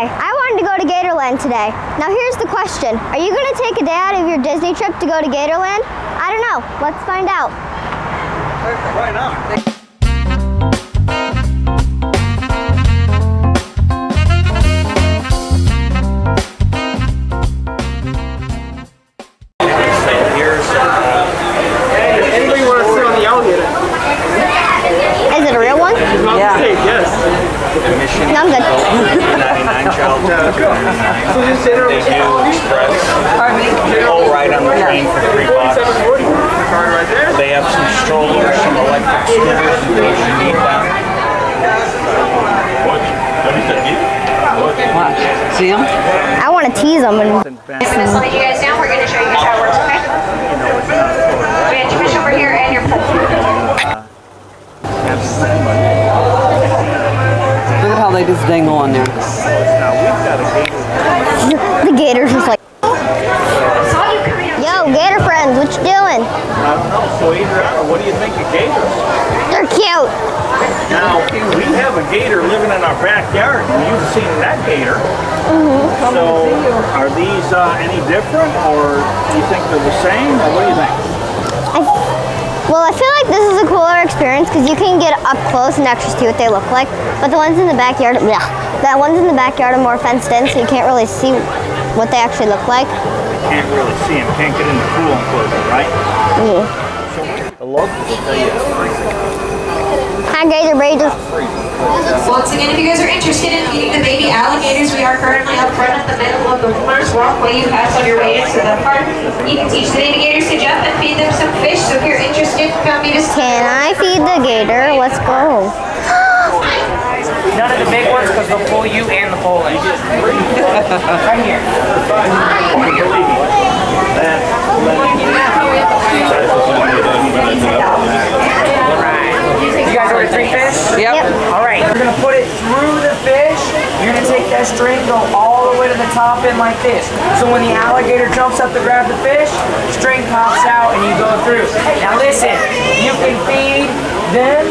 Hi, I wanted to go to Gatorland today. Now here's the question. Are you going to take a day out of your Disney trip to go to Gatorland? I don't know. Let's find out. Why not? Anybody want to sit on the alligator? Is it a real one? Yeah. Yes. No, I'm good. 99 child. So just sit They do express. All right on the train for $3. right there. They have some strollers, some electric scooters in case you need them. See him? I want to tease them. And I'm going to slide you guys down. We're going to show you guys how it works, okay? We have your fish over here and your pole. Look at how they just dangle on there. the gator's just like, yo, gator friends, what you doing? I don't know. So Adreyana, what do you think of gators? They're cute. Now, we have a gator living in our backyard, and you've seen that gator. So, are these any different, or do you think they're the same, or what do you think? Well, I feel like this is a cooler experience because you can get up close and actually see what they look like. But the ones in the backyard, the ones in the backyard are more fenced in, so you can't really see what they actually look like. Can't really see them. Can't get in the pool enclosure, right? Yeah. The locals will tell you it's freezing. Hi, Gator Raiders. Once again, if you guys are interested in feeding the baby alligators, we are currently up front at the middle of the first walkway you pass on your way into the park. You can teach the baby gators to jump and feed them some fish, so if you're interested, come meet us. Can I feed the gator? Let's go. None of the big ones because they'll pull you and the pole in. Right here. You guys ordered 3 fish? Yep. All right, you're gonna put it through the fish. You're gonna take that string, go all the way to the top end like this. So when the alligator jumps up to grab the fish, string pops out and you go through. Now listen, you can feed them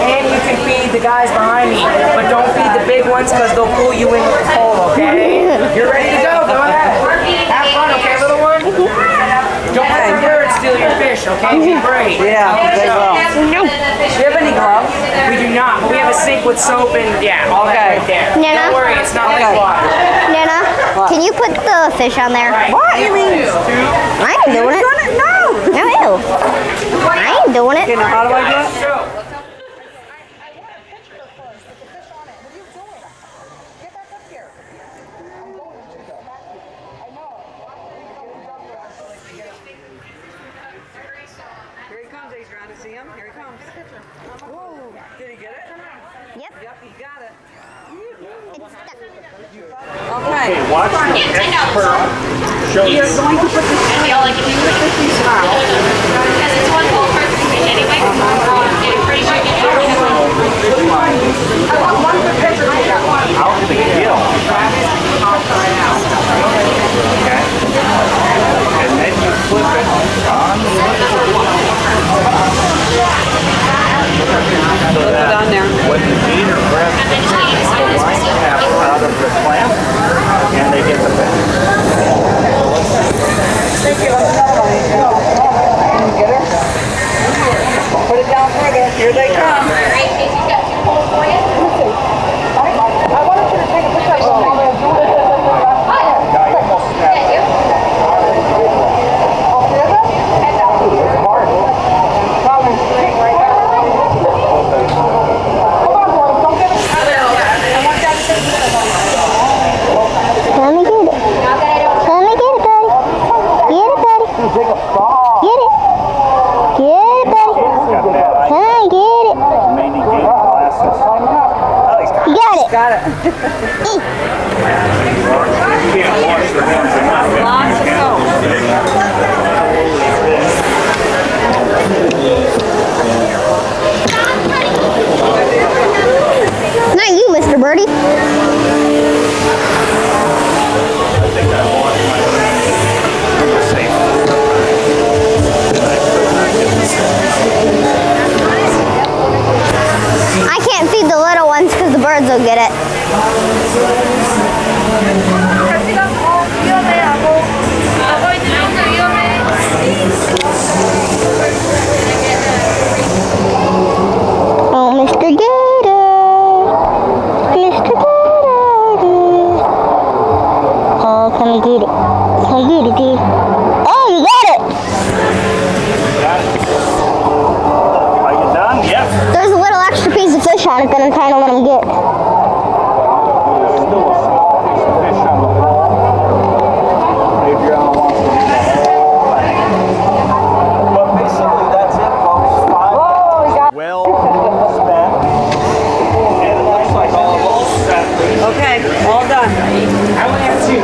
and you can feed the guys behind me, but don't feed the big ones because they'll pull you in with the pole, okay? You're ready to go, go ahead. Have fun, okay, little one? Don't let the birds steal your fish, okay? Be brave. Yeah, they will. No. Do you have any gloves? We do not, but we have a sink with soap and yeah, all that right there. Nana? Don't worry, it's not like water. Nana, can you put the fish on there? What? You mean? I ain't doing it. No. No, ew. I ain't doing it. Okay, now how do I do it? Here he comes, Adreyana. See him? Here he comes. Whoa. Did he get it? Yep. Yep, he got it. It's stuck. Okay. Watch the expert show you. Going to put this in the like if you put this in small. Because it's one whole person fish anyway. Getting pretty sure you get Out to the gill. Okay. And then you flip it on the so that down there. when the gator grabs the fish, the line snaps out of the clamp and they get the fish. Put it down further. Here they come. Got it. You can't wash the hands enough. Lots of soap. Not you, Mr. Birdie. I can't feed the little ones because the birds will get it. Oh, Mr. Gator. Mr. Gator. Oh, come and get it. Come get it, dude. Oh, you got it. Are you done? Yep. There's a little extra piece of fish on it that I'm trying to let him get. Still a small piece of fish on the pole. Adreyana wants to do the whole thing. But basically, that's it, folks. 5 well spent. And it looks like all set. Okay, all done. I only have 2.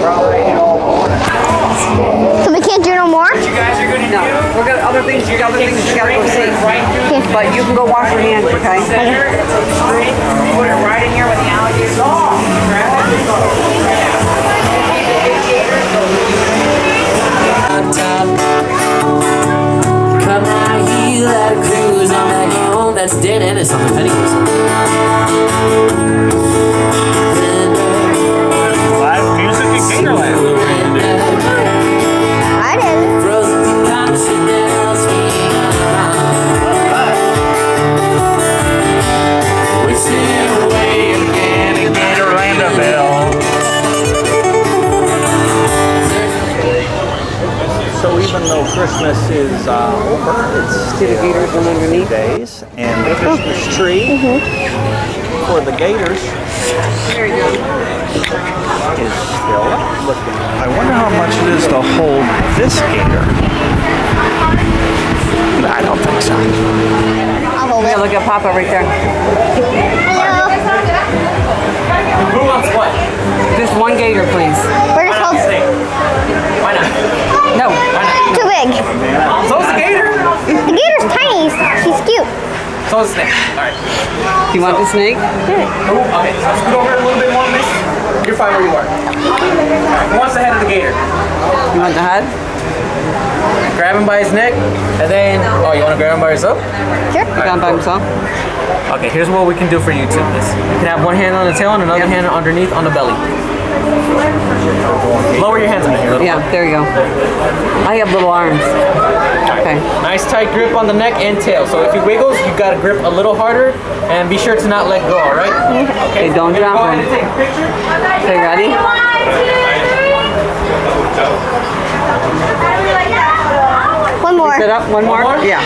So we can't do no more? You guys are gonna No, we're gonna other things you gotta go see. But you can go wash your hands, okay? center, straight, put it right in here with the alligators. Grab it. Come out here, let a cruise on that home. That's dead end. It's on the Pentecost. Live music at Gatorland. I didn't. We sail away again in Gatorlandville. So even though Christmas is over, it's still Gators one underneath. days, and the Christmas tree for the Gators There you go. is still up. Look, I wonder how much it is to hold this Gator. I don't think so. I'll hold Yeah, it. look at Papa right there. Hello. Who wants what? Just one gator, please. We're just hold. Why not? No. Too big. So is the gator. The gator's tiny. She's cute. So is the snake. Alright. Do you want the snake? Okay, so scoot over a little bit more, miss. You're fine where you are. Alright, who wants the head of the gator? You want the head? Grab him by his neck, and then, oh, you want to grab him by yourself? Sure. Down by himself? Okay, here's what we can do for you two, miss. You can have one hand on the tail and another hand underneath on the belly. Lower your hands in here. Yeah, there you go. I have little arms. Okay. Nice tight grip on the neck and tail. So if he wiggles, you got to grip a little harder, and be sure to not let go, all right? Okay, don't Go drop ahead him. and take a picture. Okay, ready? One more. Sit up, one more? more? Yeah.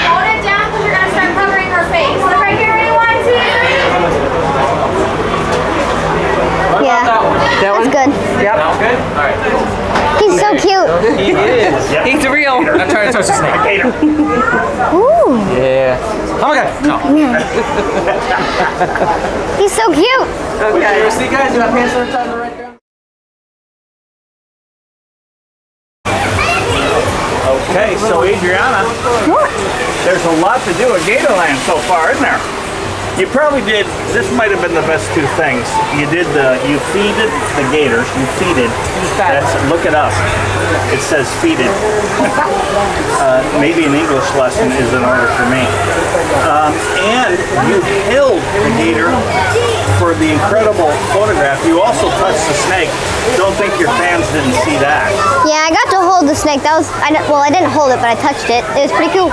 Hold it down because you're going to start covering her face. Look right here, ready? 1, 2, 3. What Yeah. about that one? That That's one? good. Yep. Sound good? All right. He's so cute. He is. He's real. I'm trying to touch the snake. Gator. Ooh. Yeah. Oh my God. No. He's so cute. Okay. See, guys, you have hands on the top of the right ground. Okay, so Adreyana, there's a lot to do at Gatorland so far, isn't there? You probably did, this might have been the best two things. You feeded the gators, look it up. It says feeded. Maybe an English lesson is in order for me. And you held the gator for the incredible photograph. You also touched the snake. Don't think your fans didn't see that. Yeah, I got to hold the snake. That was, I didn't hold it, but I touched it. It was pretty cool.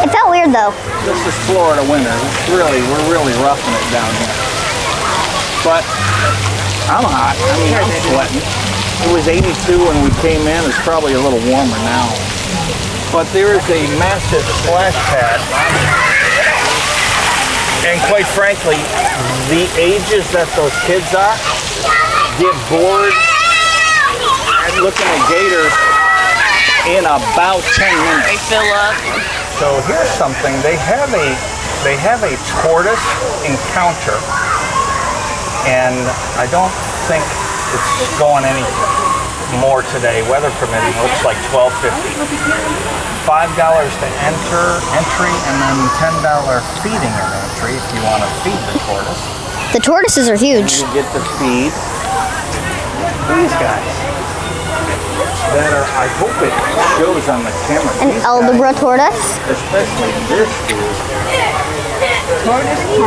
It felt weird though. This is Florida winter. We're really roughing it down here. But I'm hot. I mean, I'm sweating. It was 82 when we came in. It's probably a little warmer now. But there is a massive splash pad. And quite frankly, the ages that those kids are get bored and looking at gators in about 10 minutes. They fill up. So here's something. They have a tortoise encounter, and I don't think it's going any more today, weather permitting. Looks like $12.50. $5 to entry, and then $10 feeding an entry if you want to feed the tortoise. The tortoises are huge. You get to feed these guys that are, I hope it shows on the camera. An These Aldebra guys, tortoise. especially this dude,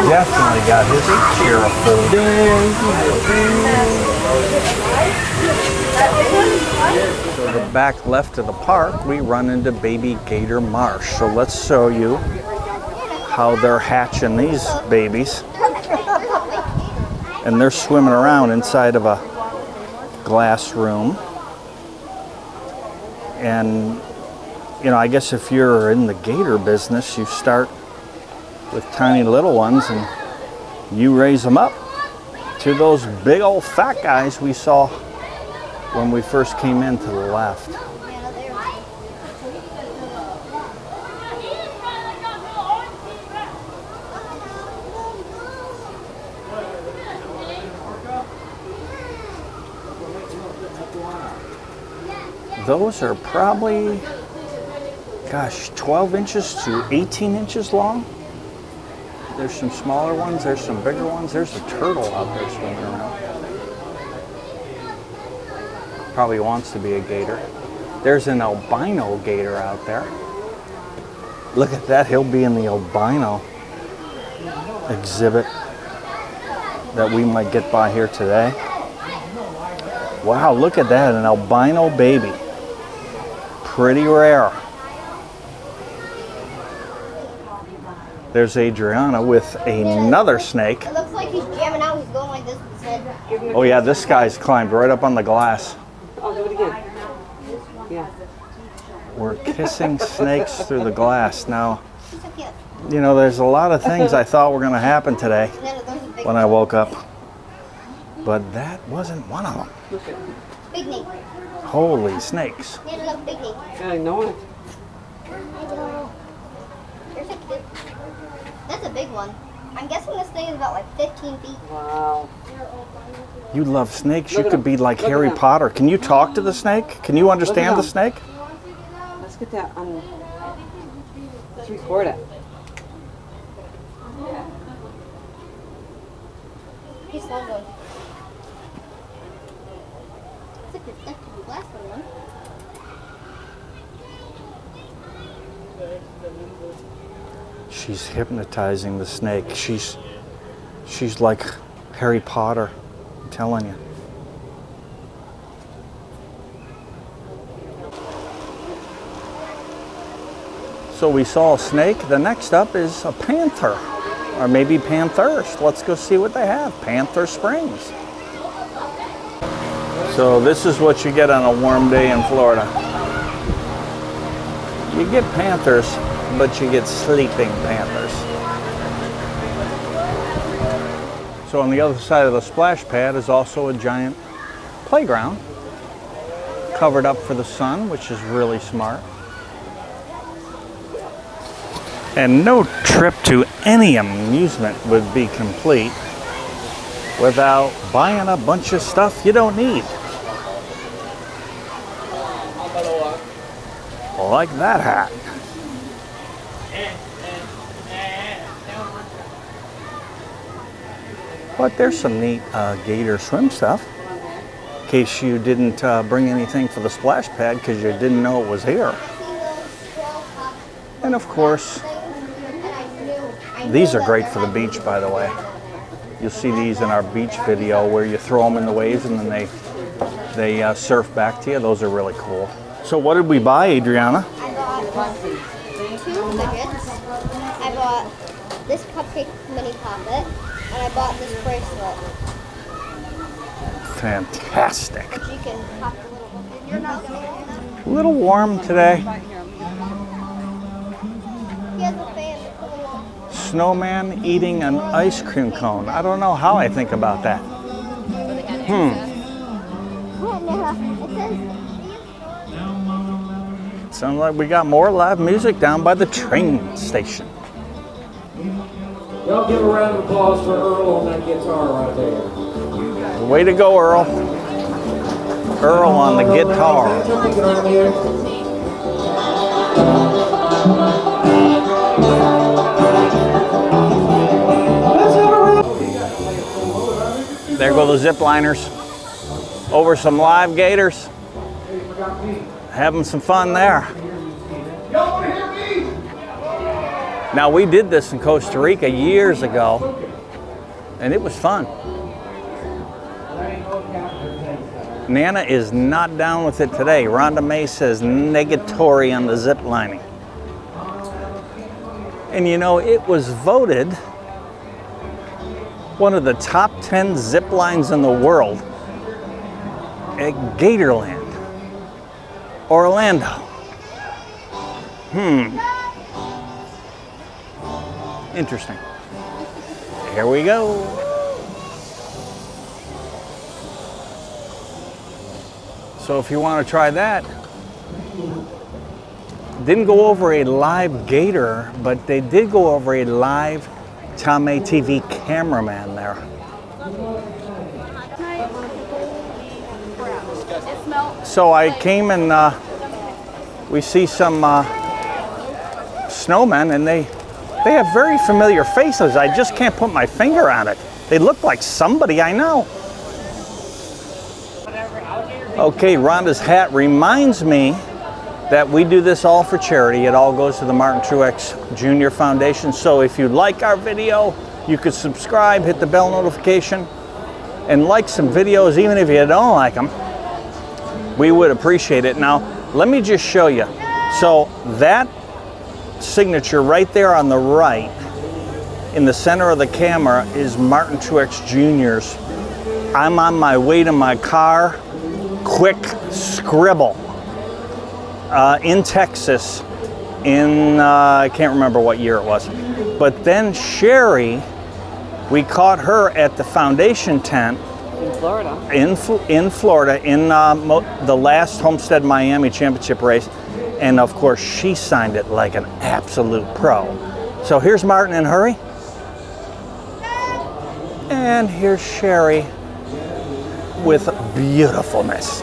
Definitely got his share of food. So the back left of the park, we run into baby gator Marsh. So let's show you how they're hatching these babies. And they're swimming around inside of a glass room. And, you know, I guess if you're in the gator business, you start with tiny little ones and you raise them up to those big old fat guys we saw when we first came in to the left. Those are probably, gosh, 12 inches to 18 inches long. There's some smaller ones, there's some bigger ones. There's a turtle out there swimming around. Probably wants to be a gator. There's an albino gator out there. Look at that, he'll be in the albino exhibit that we might get by here today. Wow, look at that, an albino baby. Pretty rare. There's Adreyana with another snake. It looks like he's jamming out. He's going like this with his head. Oh yeah, this guy's climbed right up on the glass. I'll do it again. Yeah. We're kissing snakes through the glass. Now, He's so cute. you know, there's a lot of things I thought were going to happen today And then there's a big when I woke up. But that wasn't one of them. big knee. Holy snakes. There's a big knee. I know it. There's a big. That's a big one. I'm guessing this thing is about like 15 feet. Wow. You love snakes. You Look at could him. be like Look at Harry him. Potter. Can you talk to the snake? Can you understand the him. snake? Let's get that on. Let's record it. He's slow going. It's like it's stuck to the glass one. She's hypnotizing the snake. She's like Harry Potter, I'm telling you. So we saw a snake. The next up is a panther, or maybe panthers. Let's go see what they have. Panther Springs. So this is what you get on a warm day in Florida. You get panthers, but you get sleeping panthers. So on the other side of the splash pad is also a giant playground, covered up for the sun, which is really smart. And no trip to any amusement would be complete without buying a bunch of stuff you don't need. Like that hat. But there's some neat gator swim stuff. In case you didn't bring anything for the splash pad because you didn't know it was here. And of course, these are great for the beach, by the way. You'll see these in our beach video where you throw them in the waves and then they surf back to you. Those are really cool. So what did we buy, Adreyana? I bought 2 fidgets. I bought this cupcake mini poppet, and I bought this bracelet. Fantastic. You can pop the little. You're not gonna. A little warm today. He has a fan to cool him off. Snowman eating an ice cream cone. I don't know how I think about that. Oh, no. It says. Sounds like we got more live music down by the train station. Y'all give a round of applause for Earl on that guitar right there. Way to go, Earl. Earl on the guitar. There go the zip liners over some live gators. Having some fun there. Now, we did this in Costa Rica years ago, and it was fun. Nana is not down with it today. Rhonda May says negatory on the zip lining. And you know, it was voted one of the top 10 zip lines in the world at Gatorland, Orlando. Interesting. Here we go. So if you want to try that, didn't go over a live gator, but they did go over a live Tame TV cameraman there. So I came and we see some snowmen, and they have very familiar faces. I just can't put my finger on it. They look like somebody I know. Okay, Rhonda's hat reminds me that we do this all for charity. It all goes to the Martin Truex Jr. Foundation. So if you like our video, you could subscribe, hit the bell notification, and like some videos, even if you don't like them. We would appreciate it. Now, let me just show you. So that signature right there on the right, in the center of the camera, is Martin Truex Jr.'s "I'm on my way to my car" quick scribble in Texas in, I can't remember what year it was. But then Sherry, we caught her at the foundation tent In Florida. in Florida in the last Homestead Miami Championship race. And of course, she signed it like an absolute pro. So here's Martin in Hurry. And here's Sherry with beautifulness.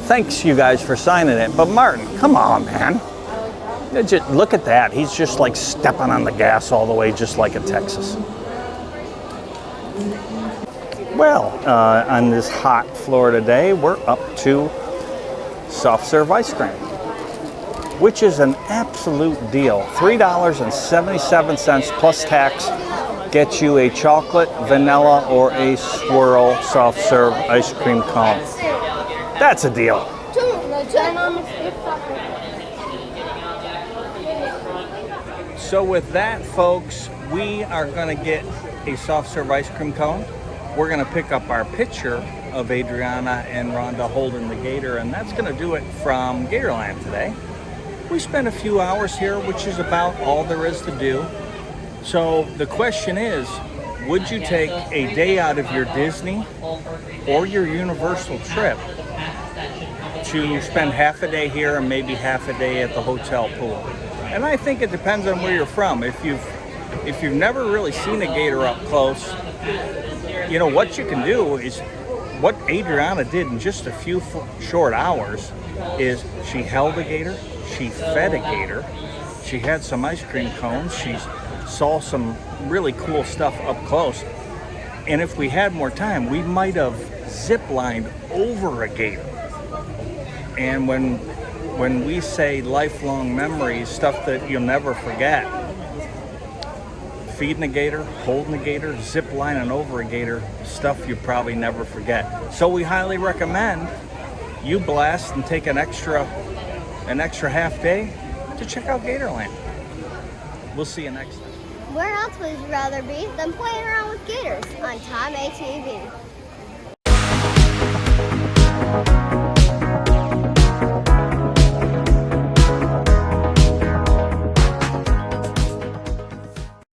Thanks, you guys, for signing it. But Martin, come on, man. Just look at that. He's just like stepping on the gas all the way, just like in Texas. Well, on this hot Florida day, we're up to soft serve ice cream, which is an absolute deal. $3.77 plus tax gets you a chocolate, vanilla, or a swirl soft serve ice cream cone. That's a deal. So with that, folks, we are going to get a soft serve ice cream cone. We're going to pick up our picture of Adreyana and Rhonda holding the gator, and that's going to do it from Gatorland today. We spent a few hours here, which is about all there is to do. So the question is, would you take a day out of your Disney or your Universal trip to spend half a day here and maybe half a day at the hotel pool? And I think it depends on where you're from. If you've never really seen a gator up close, you know, what you can do is what Adreyana did in just a few short hours is she held a gator, she fed a gator, she had some ice cream cones, she saw some really cool stuff up close. And if we had more time, we might have zip-lined over a gator. And when we say lifelong memories, stuff that you'll never forget, feeding a gator, holding a gator, zip lining over a gator, stuff you probably never forget. So we highly recommend you blast and take an extra half day to check out Gatorland. We'll see you next time. Where else would you rather be than playing around with gators on Tame TV?